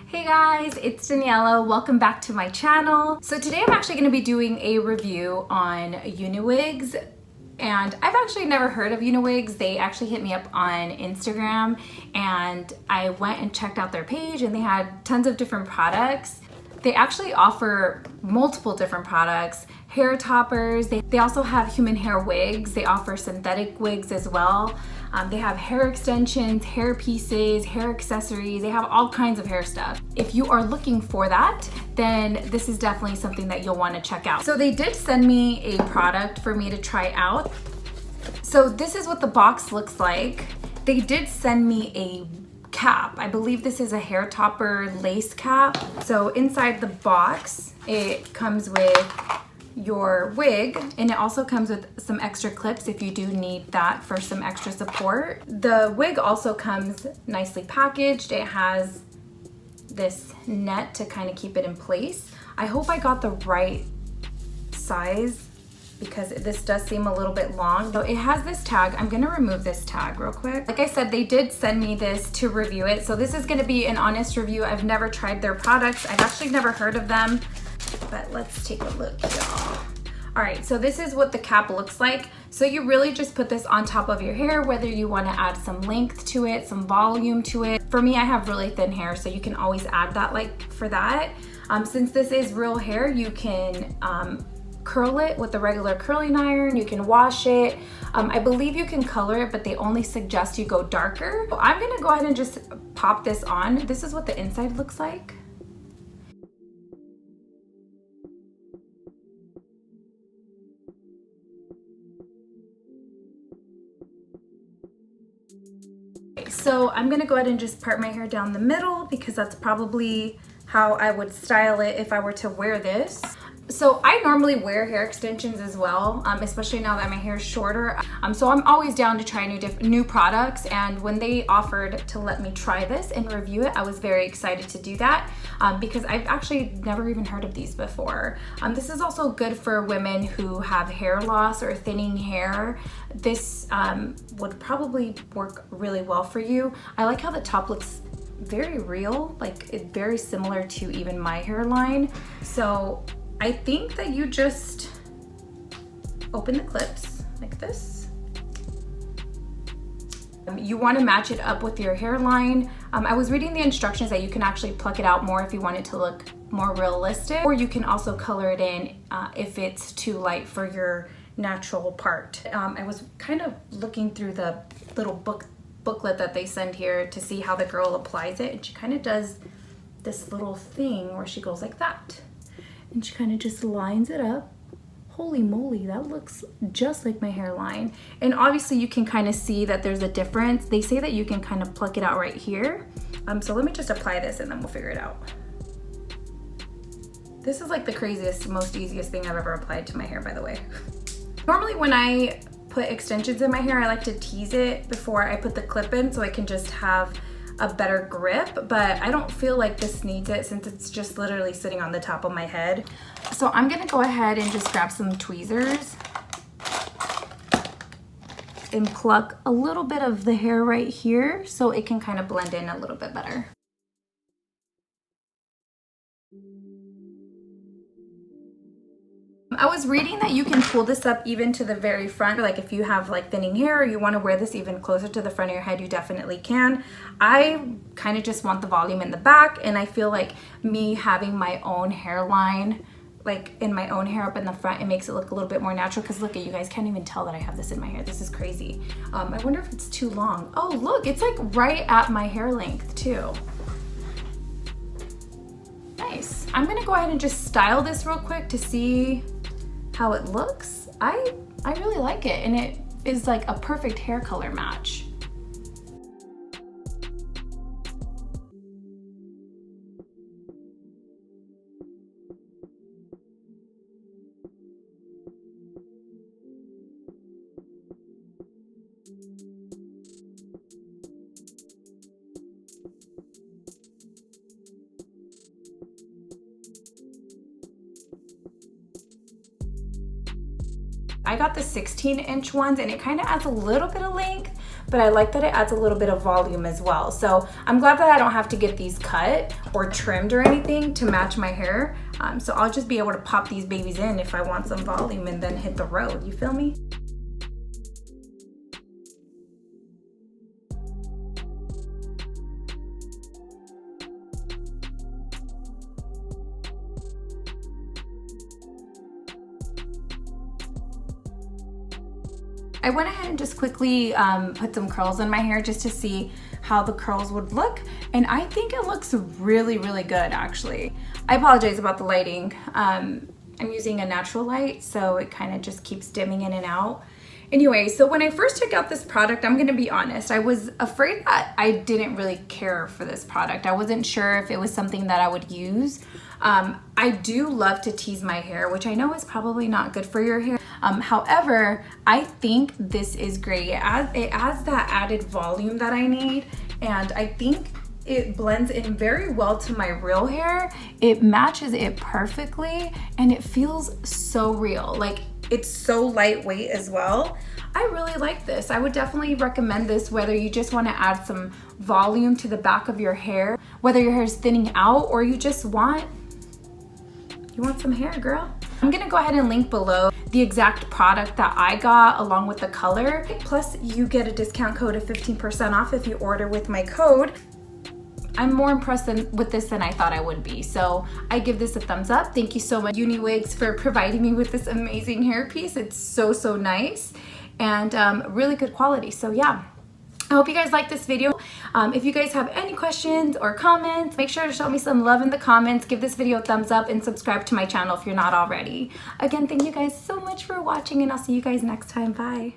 Hey guys, it's Daniela. Welcome back to my channel. So today I'm actually going to be doing a review on UNIWIGS, and I've actually never heard of UNIWIGS. They actually hit me up on Instagram and I went and checked out their page and they had tons of different products. They actually offer multiple different products, hair toppers. They also have human hair wigs. They offer synthetic wigs as well. They have hair extensions, hair pieces, hair accessories. They have all kinds of hair stuff. If you are looking for that, then this is definitely something that you'll want to check out. So they did send me a product for me to try out. So this is what the box looks like. They did send me a cap. I believe this is a Hairtopper lace cap. So inside the box, it comes with your wig, and it also comes with some extra clips if you do need that for some extra support. The wig also comes nicely packaged. It has this net to kind of keep it in place. I hope I got the right size because this does seem a little bit long. So it has this tag. I'm gonna remove this tag real quick. Like I said, they did send me this to review it. So this is gonna be an honest review. I've never tried their products. I've actually never heard of them, but let's take a look, y'all. All right, so this is what the cap looks like. So you really just put this on top of your hair, whether you wanna add some length to it, some volume to it. For me, I have really thin hair, so you can always add that like for that. Since this is real hair, you can curl it with a regular curling iron. You can wash it. I believe you can color it, but they only suggest you go darker. So I'm gonna go ahead and just pop this on. This is what the inside looks like. So I'm gonna go ahead and just part my hair down the middle because that's probably how I would style it if I were to wear this. So I normally wear hair extensions as well, especially now that my hair is shorter. So I'm always down to try new products, and when they offered to let me try this and review it, I was very excited to do that because I've actually never even heard of these before. This is also good for women who have hair loss or thinning hair. This would probably work really well for you. I like how the top looks very real, like it's very similar to even my hairline. So I think that you just open the clips like this. You want to match it up with your hairline. I was reading the instructions that you can actually pluck it out more if you want it to look more realistic, or you can also color it in if it's too light for your natural part. I was kind of looking through the little booklet that they send here to see how the girl applies it, and she kind of does this little thing where she goes like that. And she kind of just lines it up. Holy moly, that looks just like my hairline. And obviously you can kind of see that there's a difference. They say that you can kind of pluck it out right here. So let me just apply this and then we'll figure it out. This is like the craziest, most easiest thing I've ever applied to my hair, by the way. Normally when I put extensions in my hair, I like to tease it before I put the clip in so I can just have a better grip, but I don't feel like this needs it since it's just literally sitting on the top of my head. So I'm gonna go ahead and just grab some tweezers and pluck a little bit of the hair right here so it can kind of blend in a little bit better. I was reading that you can pull this up even to the very front, like if you have like thinning hair or you want to wear this even closer to the front of your head, you definitely can. I kind of just want the volume in the back, and I feel like me having my own hairline, like in my own hair up in the front, it makes it look a little bit more natural because look, you guys can't even tell that I have this in my hair. This is crazy. I wonder if it's too long. Oh look, it's like right at my hair length too. Nice. I'm gonna go ahead and just style this real quick to see how it looks. I really like it, and it is like a perfect hair color match. I got the 16-inch ones, and it kind of adds a little bit of length, but I like that it adds a little bit of volume as well. So I'm glad that I don't have to get these cut or trimmed or anything to match my hair. So I'll just be able to pop these babies in if I want some volume and then hit the road, you feel me? I went ahead and just quickly put some curls in my hair just to see how the curls would look, and I think it looks really, really good actually. I apologize about the lighting. I'm using a natural light, so it kind of just keeps dimming in and out. Anyway, so when I first took out this product, I'm gonna be honest, I was afraid that I didn't really care for this product. I wasn't sure if it was something that I would use. I do love to tease my hair, which I know is probably not good for your hair. However, I think this is great. It adds that added volume that I need, and I think it blends in very well to my real hair. It matches it perfectly, and it feels so real. Like, it's so lightweight as well. I really like this. I would definitely recommend this whether you just want to add some volume to the back of your hair, whether your hair is thinning out or you just want some hair, girl. I'm gonna go ahead and link below the exact product that I got along with the color. Plus you get a discount code of 15% off if you order with my code. I'm more impressed with this than I thought I would be. So I give this a thumbs up. Thank you so much, UNIWIGS, for providing me with this amazing hair piece. It's so, so nice and really good quality. So yeah, I hope you guys like this video. If you guys have any questions or comments, make sure to show me some love in the comments. Give this video a thumbs up and subscribe to my channel if you're not already. Again, thank you guys so much for watching, and I'll see you guys next time. Bye.